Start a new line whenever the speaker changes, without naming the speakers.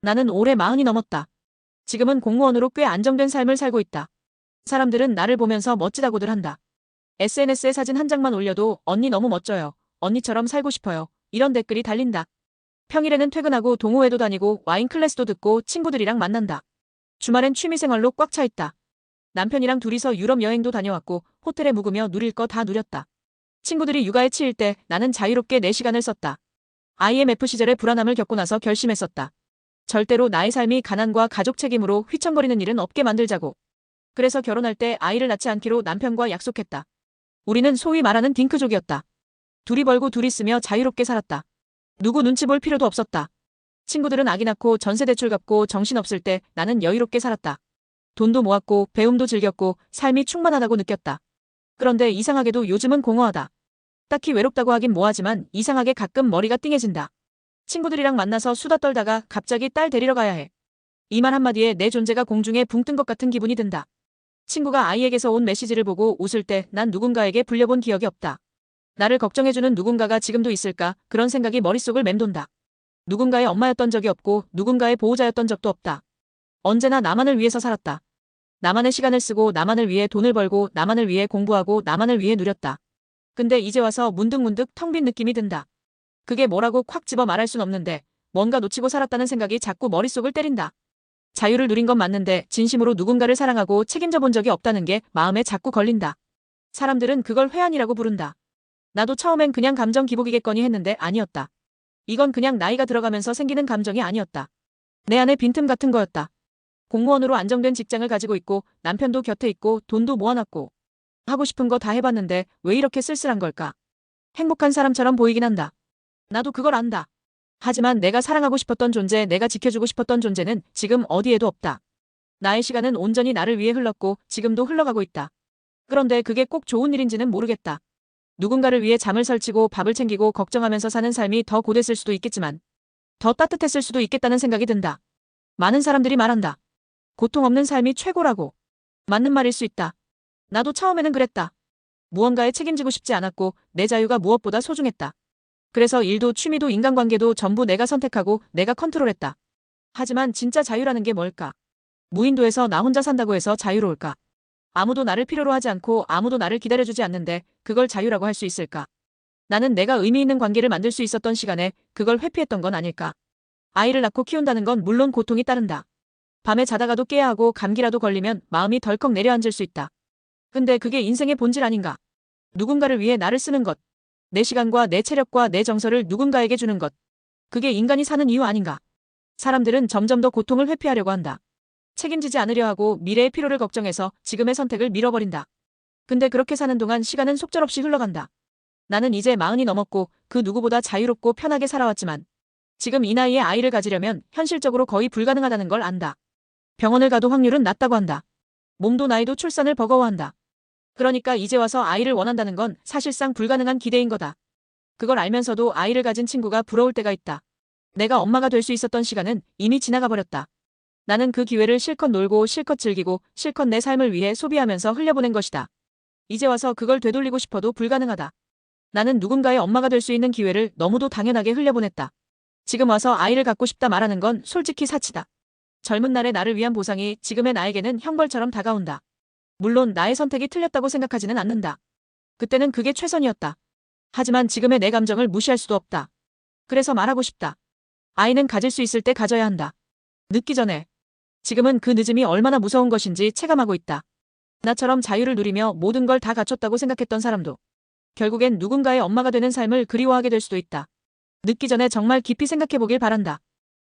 나는 올해 40이 넘었다. 지금은 공무원으로 꽤 안정된 삶을 살고 있다. 사람들은 나를 보면서 멋지다고들 한다. SNS에 사진 한 장만 올려도 언니 너무 멋져요. 언니처럼 살고 싶어요. 이런 댓글이 달린다. 평일에는 퇴근하고 동호회도 다니고 와인 클래스도 듣고 친구들이랑 만난다. 주말엔 취미생활로 꽉 차 있다. 남편이랑 둘이서 유럽 여행도 다녀왔고 호텔에 묵으며 누릴 거 다 누렸다. 친구들이 육아에 치일 때 나는 자유롭게 내 시간을 썼다. IMF 시절의 불안함을 겪고 나서 결심했었다. 절대로 나의 삶이 가난과 가족 책임으로 휘청거리는 일은 없게 만들자고. 그래서 결혼할 때 아이를 낳지 않기로 남편과 약속했다. 우리는 소위 말하는 딩크족이었다. 둘이 벌고 둘이 쓰며 자유롭게 살았다. 누구 눈치 볼 필요도 없었다. 친구들은 아기 낳고 전세 대출 갚고 정신없을 때 나는 여유롭게 살았다. 돈도 모았고 배움도 즐겼고 삶이 충만하다고 느꼈다. 그런데 이상하게도 요즘은 공허하다. 딱히 외롭다고 하긴 뭐하지만 이상하게 가끔 머리가 띵해진다. 친구들이랑 만나서 수다 떨다가 갑자기 딸 데리러 가야 해. 이 말 한마디에 내 존재가 공중에 붕 뜬 것 같은 기분이 든다. 친구가 아이에게서 온 메시지를 보고 웃을 때 난 누군가에게 불려본 기억이 없다. 나를 걱정해주는 누군가가 지금도 있을까 그런 생각이 머릿속을 맴돈다. 누군가의 엄마였던 적이 없고 누군가의 보호자였던 적도 없다. 언제나 나만을 위해서 살았다. 나만의 시간을 쓰고 나만을 위해 돈을 벌고 나만을 위해 공부하고 나만을 위해 누렸다. 근데 이제 와서 문득문득 텅 빈 느낌이 든다. 그게 뭐라고 콱 집어 말할 순 없는데 뭔가 놓치고 살았다는 생각이 자꾸 머릿속을 때린다. 자유를 누린 건 맞는데 진심으로 누군가를 사랑하고 책임져 본 적이 없다는 게 마음에 자꾸 걸린다. 사람들은 그걸 회한이라고 부른다. 나도 처음엔 그냥 감정 기복이겠거니 했는데 아니었다. 이건 그냥 나이가 들어가면서 생기는 감정이 아니었다. 내 안에 빈틈 같은 거였다. 공무원으로 안정된 직장을 가지고 있고 남편도 곁에 있고 돈도 모아놨고 하고 싶은 거 다 해봤는데 왜 이렇게 쓸쓸한 걸까? 행복한 사람처럼 보이긴 한다. 나도 그걸 안다. 하지만 내가 사랑하고 싶었던 존재, 내가 지켜주고 싶었던 존재는 지금 어디에도 없다. 나의 시간은 온전히 나를 위해 흘렀고 지금도 흘러가고 있다. 그런데 그게 꼭 좋은 일인지는 모르겠다. 누군가를 위해 잠을 설치고 밥을 챙기고 걱정하면서 사는 삶이 더 고됐을 수도 있겠지만 더 따뜻했을 수도 있겠다는 생각이 든다. 많은 사람들이 말한다. 고통 없는 삶이 최고라고. 맞는 말일 수 있다. 나도 처음에는 그랬다. 무언가에 책임지고 싶지 않았고 내 자유가 무엇보다 소중했다. 그래서 일도 취미도 인간관계도 전부 내가 선택하고 내가 컨트롤했다. 하지만 진짜 자유라는 게 뭘까? 무인도에서 나 혼자 산다고 해서 자유로울까? 아무도 나를 필요로 하지 않고 아무도 나를 기다려주지 않는데 그걸 자유라고 할 수 있을까? 나는 내가 의미 있는 관계를 만들 수 있었던 시간에 그걸 회피했던 건 아닐까? 아이를 낳고 키운다는 건 물론 고통이 따른다. 밤에 자다가도 깨야 하고 감기라도 걸리면 마음이 덜컥 내려앉을 수 있다. 근데 그게 인생의 본질 아닌가? 누군가를 위해 나를 쓰는 것. 내 시간과 내 체력과 내 정서를 누군가에게 주는 것. 그게 인간이 사는 이유 아닌가? 사람들은 점점 더 고통을 회피하려고 한다. 책임지지 않으려 하고 미래의 피로를 걱정해서 지금의 선택을 밀어버린다. 근데 그렇게 사는 동안 시간은 속절없이 흘러간다. 나는 이제 40이 넘었고 그 누구보다 자유롭고 편하게 살아왔지만 지금 이 나이에 아이를 가지려면 현실적으로 거의 불가능하다는 걸 안다. 병원을 가도 확률은 낮다고 한다. 몸도 나이도 출산을 버거워한다. 그러니까 이제 와서 아이를 원한다는 건 사실상 불가능한 기대인 거다. 그걸 알면서도 아이를 가진 친구가 부러울 때가 있다. 내가 엄마가 될 수 있었던 시간은 이미 지나가 버렸다. 나는 그 기회를 실컷 놀고 실컷 즐기고 실컷 내 삶을 위해 소비하면서 흘려보낸 것이다. 이제 와서 그걸 되돌리고 싶어도 불가능하다. 나는 누군가의 엄마가 될 수 있는 기회를 너무도 당연하게 흘려보냈다. 지금 와서 아이를 갖고 싶다 말하는 건 솔직히 사치다. 젊은 날의 나를 위한 보상이 지금의 나에게는 형벌처럼 다가온다. 물론 나의 선택이 틀렸다고 생각하지는 않는다. 그때는 그게 최선이었다. 하지만 지금의 내 감정을 무시할 수도 없다. 그래서 말하고 싶다. 아이는 가질 수 있을 때 가져야 한다. 늦기 전에. 지금은 그 늦음이 얼마나 무서운 것인지 체감하고 있다. 나처럼 자유를 누리며 모든 걸 다 갖췄다고 생각했던 사람도 결국엔 누군가의 엄마가 되는 삶을 그리워하게 될 수도 있다. 늦기 전에 정말 깊이 생각해보길 바란다.